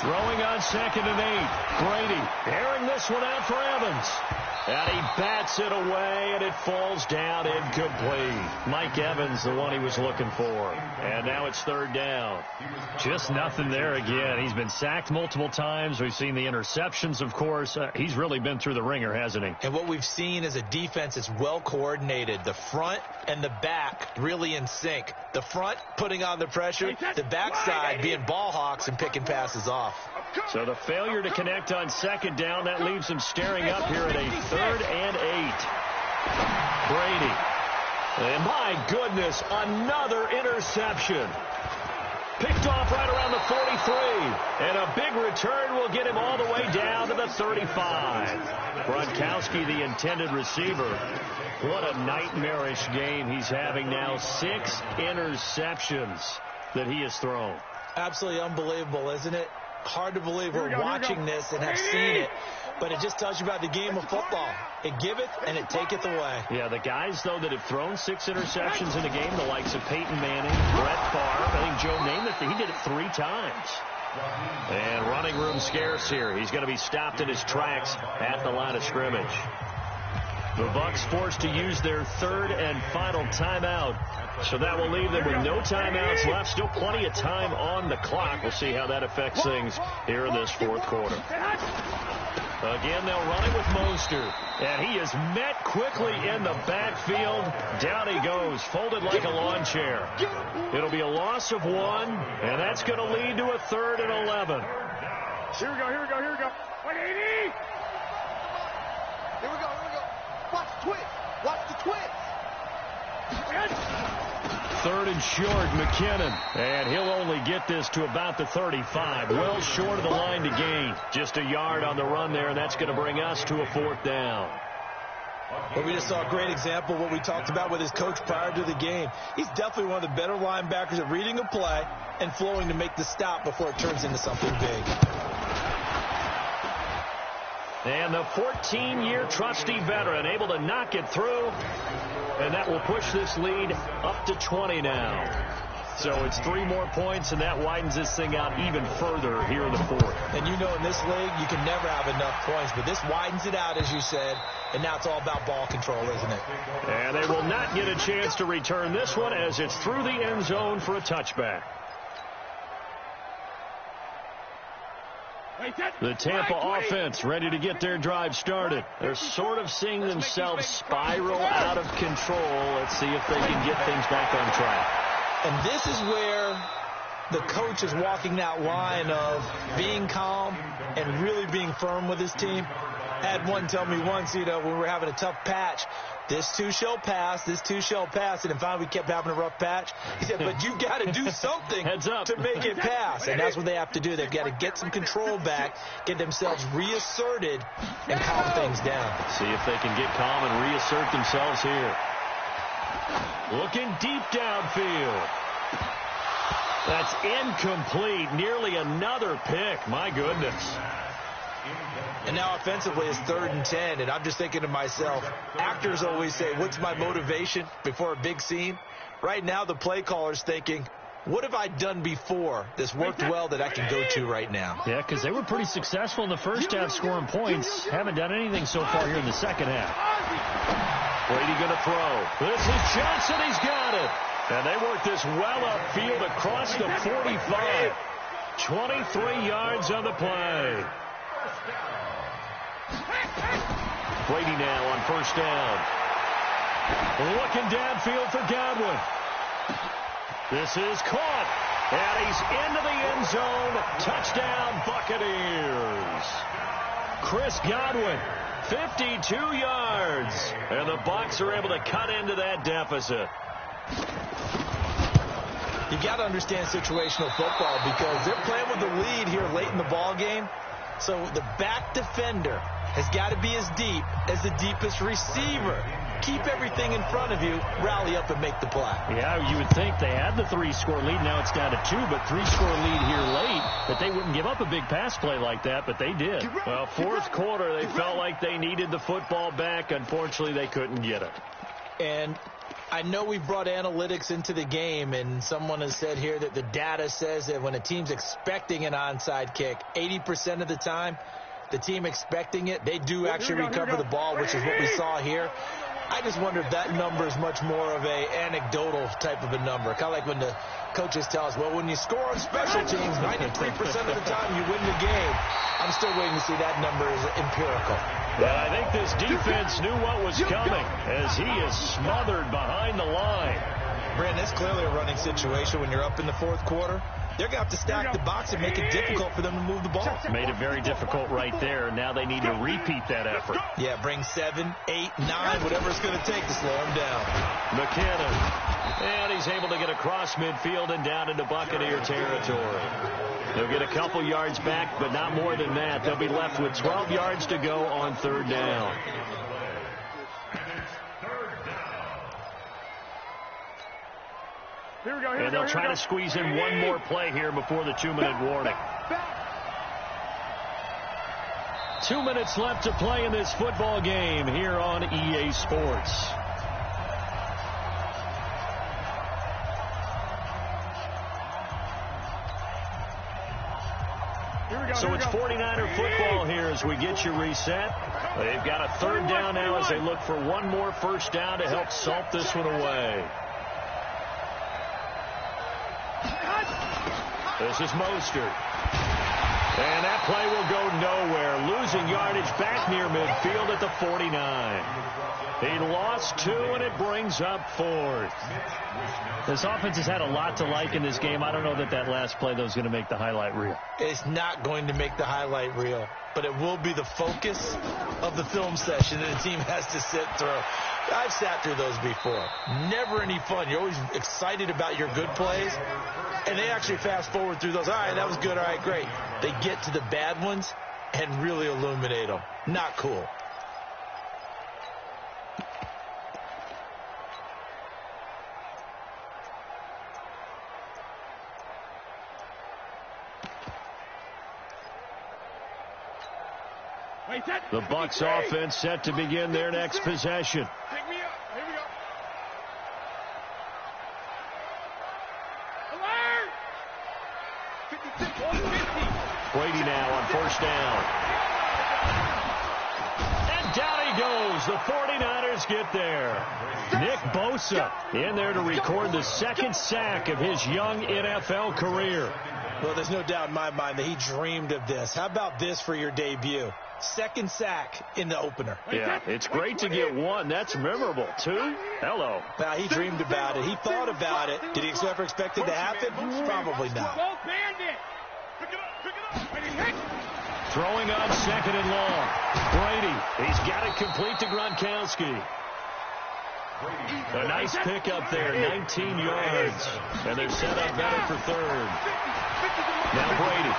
Throwing on 2nd and 8. Brady airing this one out for Evans. And he bats it away, and it falls down incomplete. Mike Evans, the one he was looking for. And now it's 3rd down. Just nothing there again. He's been sacked multiple times. We've seen the interceptions, of course. He's really been through the ringer, hasn't he? And what we've seen is a defense that's well coordinated. The front and the back really in sync. The front putting on the pressure, the backside being ball hawks and picking passes off. So the failure to connect on 2nd down, that leaves him staring up here at a 3rd and 8. Brady. And my goodness, another interception. Picked off right around the 43. And a big return will get him all the way down to the 35. Gronkowski, the intended receiver. What a nightmarish game he's having now. 6 interceptions that he has thrown. Absolutely unbelievable, isn't it? Hard to believe we're watching this and have seen it, but it just tells you about the game of football. It giveth and it taketh away. Yeah, the guys, though, that have thrown 6 interceptions in a game, the likes of Peyton Manning, Brett Favre, I think Joe Namath, he did it 3 times. And running room scarce here. He's going to be stopped in his tracks at the line of scrimmage. The Bucs forced to use their 3rd and final timeout. So that will leave them with no timeouts left. Still plenty of time on the clock. We'll see how that affects things here in this 4th quarter. Again, they'll run it with Mostert. And he is met quickly in the backfield. Down he goes, folded like a lawn chair. It'll be a loss of 1, and that's going to lead to a 3rd and 11. Here we go. 180. Here we go. Watch the twins. Watch the twins. 3rd and short, McKinnon. And he'll only get this to about the 35. Well short of the line to gain. Just a yard on the run there, and that's going to bring us to a 4th down. Well, we just saw a great example of what we talked about with his coach prior to the game. He's definitely one of the better linebackers at reading a play and flowing to make the stop before it turns into something big. And the 14-year trusty veteran able to knock it through. And that will push this lead up to 20 now. So it's 3 more points, and that widens this thing out even further here in the fourth. And you know in this league, you can never have enough points, but this widens it out, as you said, and now it's all about ball control, isn't it? And they will not get a chance to return this one as it's through the end zone for a touchback. The Tampa offense ready to get their drive started. They're sort of seeing themselves spiral out of control. Let's see if they can get things back on track. And this is where the coach is walking that line of being calm and really being firm with his team. I had one tell me once, when we were having a tough patch, this too shall pass, this too shall pass. And finally we kept having a rough patch. He said, but you got to do something to make it pass. And that's what they have to do. They've got to get some control back, get themselves reasserted, and calm things down. See if they can get calm and reassert themselves here. Looking deep downfield. That's incomplete. Nearly another pick. My goodness. And now offensively it's 3rd and 10. And I'm just thinking to myself, actors always say, what's my motivation before a big scene? Right now the play caller's thinking, what have I done before that's worked well that I can go to right now? Yeah, because they were pretty successful in the first half scoring points. Haven't done anything so far here in the second half. Brady going to throw. This is Johnson. He's got it. And they work this well upfield across the 45. 23 yards on the play. Brady now on first down. Looking downfield for Godwin. This is caught. And he's into the end zone. Touchdown, Buccaneers. Chris Godwin. 52 yards. And the Bucs are able to cut into that deficit. You got to understand situational football because they're playing with the lead here late in the ball game. So the back defender has got to be as deep as the deepest receiver. Keep everything in front of you, rally up and make the play. Yeah, you would think they had the 3-score lead. Now it's down to 2, but 3-score lead here late. That they wouldn't give up a big pass play like that, but they did. Well, fourth quarter, they felt like they needed the football back. Unfortunately, they couldn't get it. And I know we brought analytics into the game, and someone has said here that the data says that when a team's expecting an onside kick, 80% of the time, the team expecting it, they do actually recover the ball, which is what we saw here. I just wonder if that number is much more of a anecdotal type of a number. Kind of like when the coaches tell us, well, when you score on special teams, 93% of the time you win the game. I'm still waiting to see that number as empirical. Well, I think this defense knew what was coming as he is smothered behind the line. Brandon, it's clearly a running situation when you're up in the fourth quarter. They're going to have to stack the box and make it difficult for them to move the ball. Made it very difficult right there. Now they need to repeat that effort. Yeah, bring 7, 8, 9, whatever it's going to take to slow them down. McKinnon. And he's able to get across midfield and down into Buccaneer territory. They'll get a couple yards back, but not more than that. They'll be left with 12 yards to go on third down. Here we go, and they'll try to squeeze in one more play here before the 2-minute warning. 2 minutes left to play in this football game here on EA Sports. So it's 49er football here as we get you reset. They've got a third down now as they look for one more first down to help salt this one away. This is Mostert. And that play will go nowhere. Losing yardage back near midfield at the 49. He lost 2, and it brings up fourth. This offense has had a lot to like in this game. I don't know that that last play, though, is going to make the highlight reel. It's not going to make the highlight reel, but it will be the focus of the film session that the team has to sit through. I've sat through those before. Never any fun. You're always excited about your good plays, and they actually fast forward through those. All right, that was good. All right, great. They get to the bad ones and really illuminate them. Not cool. The Bucs offense set to begin their next possession. Pick me up. Here we go. Brady now on first down. And down he goes. The 49ers get there. Nick Bosa in there to record the second sack of his young NFL career. Well, there's no doubt in my mind that he dreamed of this. How about this for your debut? Second sack in the opener. Yeah, it's great to get one. That's memorable. Two? Hello. Now, he dreamed about it. He thought about it. Did he ever expect it to happen? Probably not. Throwing on second and long. Brady, he's got it complete to Gronkowski. A nice pickup there, 19 yards. And they're set up better for third. Now Brady.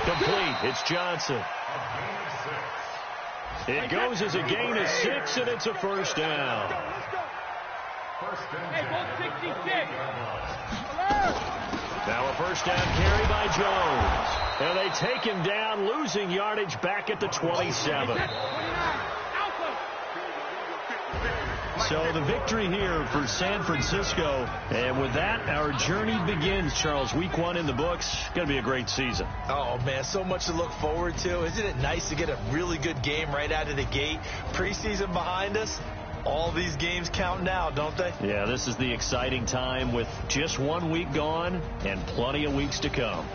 Complete. It's Johnson. It goes as a gain of 6, and it's a first down. Now a first down carry by Jones. And they take him down, losing yardage back at the 27. So the victory here for San Francisco. And with that, our journey begins, Charles. Week 1 in the books. Going to be a great season. Oh, man, so much to look forward to. Isn't it nice to get a really good game right out of the gate? Preseason behind us. All these games count now, don't they? Yeah, this is the exciting time with just 1 week gone and plenty of weeks to come.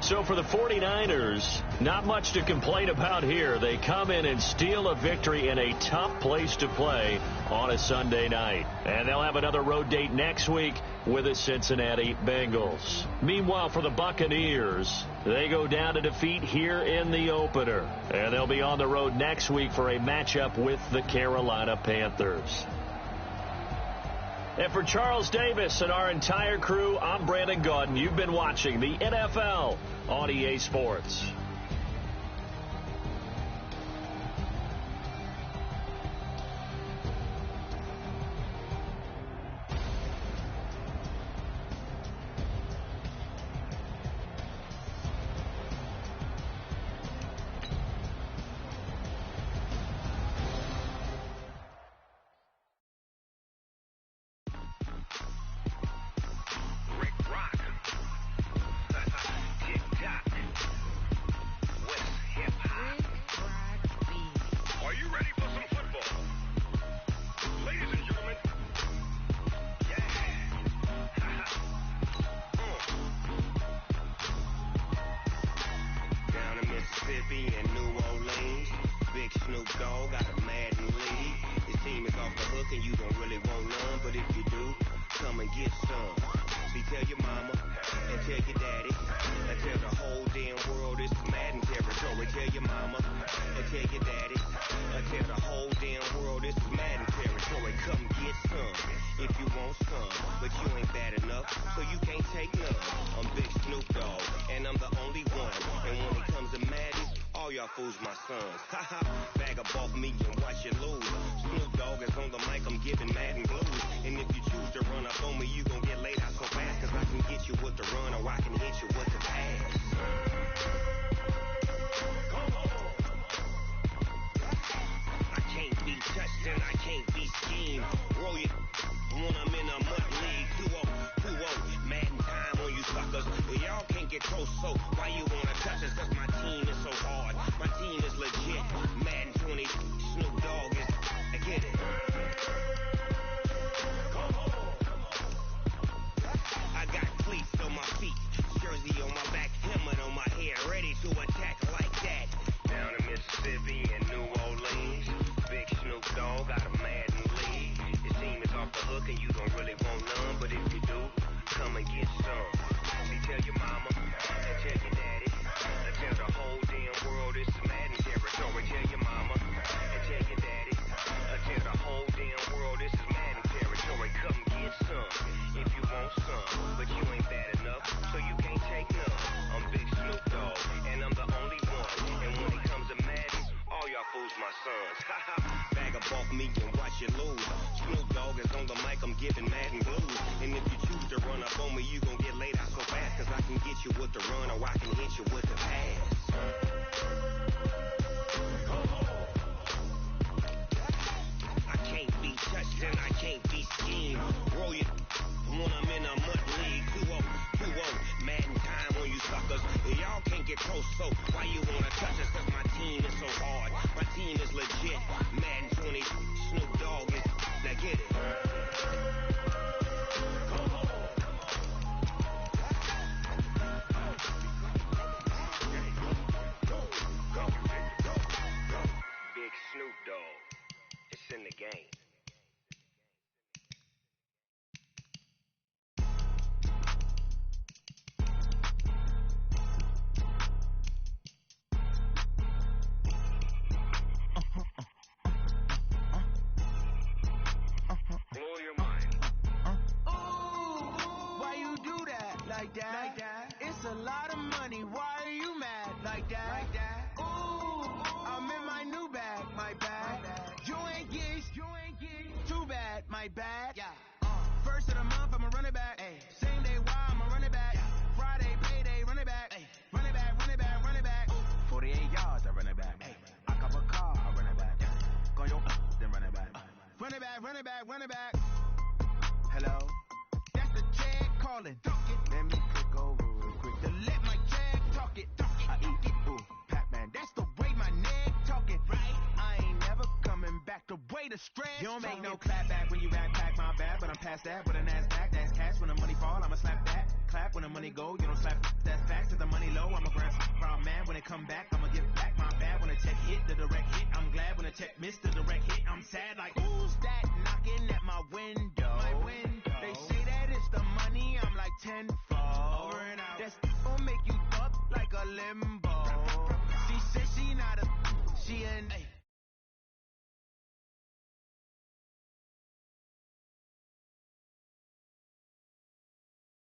So for the 49ers, not much to complain about here. They come in and steal a victory in a tough place to play on a Sunday night. And they'll have another road date next week with the Cincinnati Bengals. Meanwhile, for the Buccaneers, they go down to defeat here in the opener. And they'll be on the road next week for a matchup with the Carolina Panthers. And for Charles Davis and our entire crew, I'm Brandon Gaudin. You've been watching the NFL on EA Sports. Tell your mama and tell your daddy. that. It's a lot of money. Why are you mad like that? Ooh, I'm in my new bag, my bad. You ain't get too bad, my bad. Yeah. First of the month, I'ma run it back. Ay. Same day, why I'ma run it back. Yeah. Friday, payday, run it back. Ay. Run it back, run it back, run it back. Ooh. 48 yards, I run it back. Ay. I cop a car, I run it back. Yeah. Go yo, then run it back. Run it back, run it back, run it back. Hello? That's the Jag calling. Let me click over real quick to let my Jag talk it. I eat it, ooh, Pac-Man. That's the way my neck talking. Right? I ain't never coming back the way the stretch. You don't make no clap back when you rap pack my bad, but I'm past that with an ass back. That's cash when the money fall, I'ma slap that. Clap when the money go, you don't slap. That's fact. If the money low, I'ma grab from man. When it come back, I'ma give back my bad. When the check hit, the direct hit. I'm glad when the check missed the direct hit. I'm sad like who's that knocking at my window? My window. They say that it's the money, I'm like tenfold. Over and out. That's gonna make you up like a limbo. She said she not a, she an